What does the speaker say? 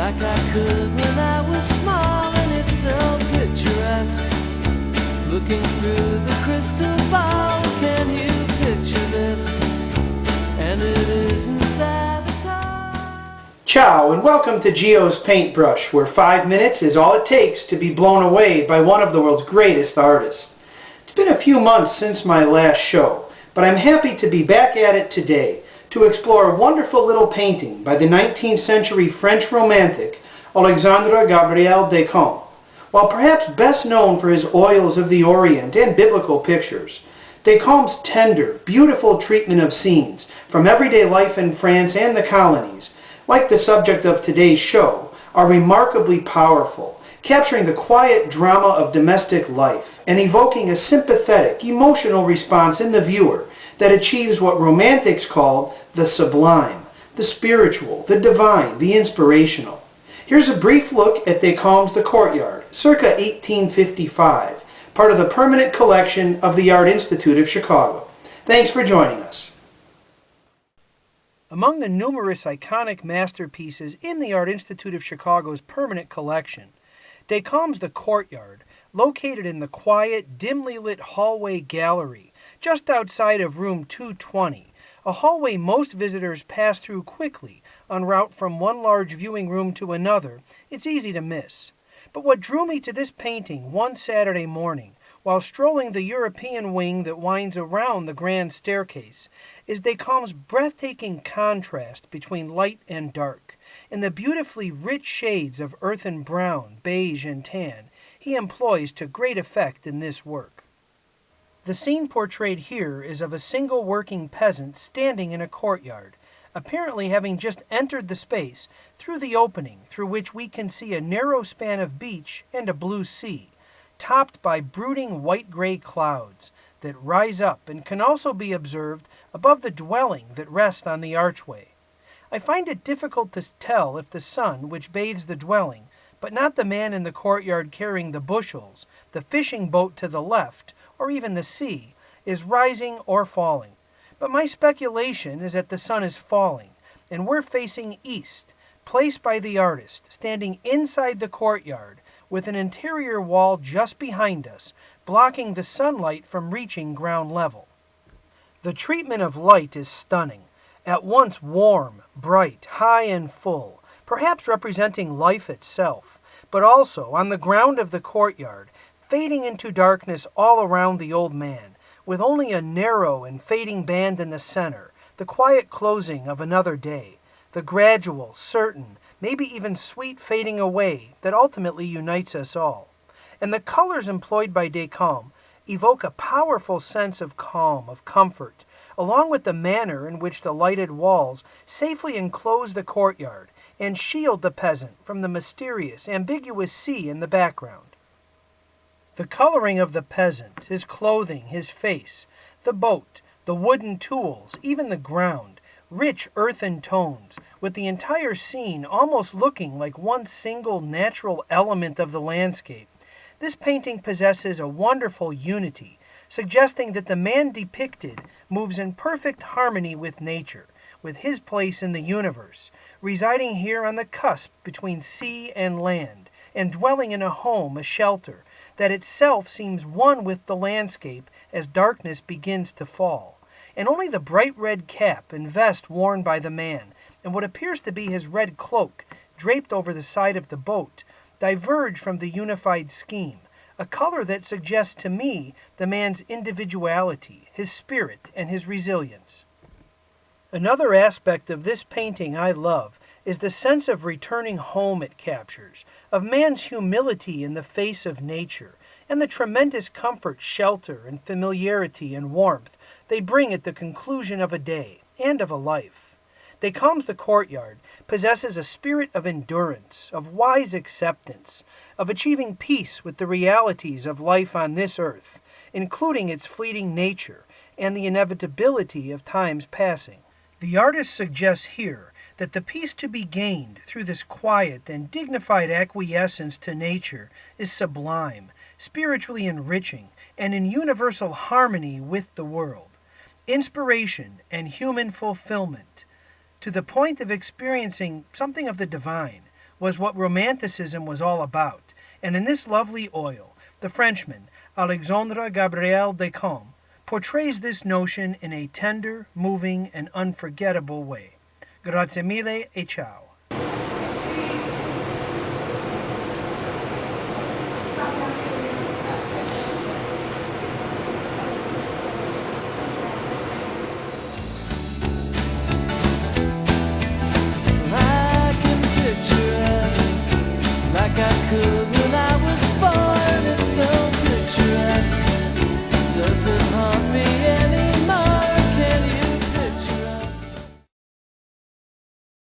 like I could when I was small, and it's so picturesque. Looking through the crystal ball, can you picture this? And it isn't sabotage. Ciao, and welcome to Gio's Paintbrush, where 5 minutes is all it takes to be blown away by one of the world's greatest artists. It's been a few months since my last show, but I'm happy to be back at it today to explore a wonderful little painting by the 19th century French romantic Alexandre Gabriel-Decamps. While perhaps best known for his oils of the Orient and biblical pictures, Decamps' tender, beautiful treatment of scenes from everyday life in France and the colonies, like the subject of today's show, are remarkably powerful, capturing the quiet drama of domestic life and evoking a sympathetic, emotional response in the viewer that achieves what romantics called the sublime, the spiritual, the divine, the inspirational. Here's a brief look at Decamps' The Courtyard, circa 1855, part of the permanent collection of the Art Institute of Chicago. Thanks for joining us. Among the numerous iconic masterpieces in the Art Institute of Chicago's permanent collection, Decamps' The Courtyard, located in the quiet, dimly lit hallway gallery just outside of room 220, a hallway most visitors pass through quickly en route from one large viewing room to another, it's easy to miss. But what drew me to this painting one Saturday morning, while strolling the European wing that winds around the grand staircase, is Decamps' breathtaking contrast between light and dark, and the beautifully rich shades of earthen brown, beige, and tan he employs to great effect in this work. The scene portrayed here is of a single working peasant standing in a courtyard, apparently having just entered the space through the opening through which we can see a narrow span of beach and a blue sea, topped by brooding white-gray clouds that rise up and can also be observed above the dwelling that rests on the archway. I find it difficult to tell if the sun, which bathes the dwelling, but not the man in the courtyard carrying the bushels, the fishing boat to the left, or even the sea, is rising or falling. But my speculation is that the sun is falling, and we're facing east, placed by the artist, standing inside the courtyard, with an interior wall just behind us, blocking the sunlight from reaching ground level. The treatment of light is stunning, at once warm, bright, high and full, perhaps representing life itself, but also on the ground of the courtyard, fading into darkness all around the old man, with only a narrow and fading band in the center, the quiet closing of another day, the gradual, certain, maybe even sweet fading away that ultimately unites us all. And the colors employed by Decamps evoke a powerful sense of calm, of comfort, along with the manner in which the lighted walls safely enclose the courtyard and shield the peasant from the mysterious, ambiguous sea in the background. The coloring of the peasant, his clothing, his face, the boat, the wooden tools, even the ground, rich earthen tones, with the entire scene almost looking like one single natural element of the landscape. This painting possesses a wonderful unity, suggesting that the man depicted moves in perfect harmony with nature, with his place in the universe, residing here on the cusp between sea and land, and dwelling in a home, a shelter, that itself seems one with the landscape as darkness begins to fall. And only the bright red cap and vest worn by the man, and what appears to be his red cloak, draped over the side of the boat, diverge from the unified scheme, a color that suggests to me the man's individuality, his spirit, and his resilience. Another aspect of this painting I love is the sense of returning home it captures, of man's humility in the face of nature, and the tremendous comfort, shelter, and familiarity and warmth they bring at the conclusion of a day and of a life. Decamps' The Courtyard possesses a spirit of endurance, of wise acceptance, of achieving peace with the realities of life on this earth, including its fleeting nature and the inevitability of time's passing. The artist suggests here that the peace to be gained through this quiet and dignified acquiescence to nature is sublime, spiritually enriching, and in universal harmony with the world. Inspiration and human fulfillment, to the point of experiencing something of the divine, was what Romanticism was all about, and in this lovely oil, the Frenchman, Alexandre Gabriel-Decamps, portrays this notion in a tender, moving, and unforgettable way. Grazie mille e ciao.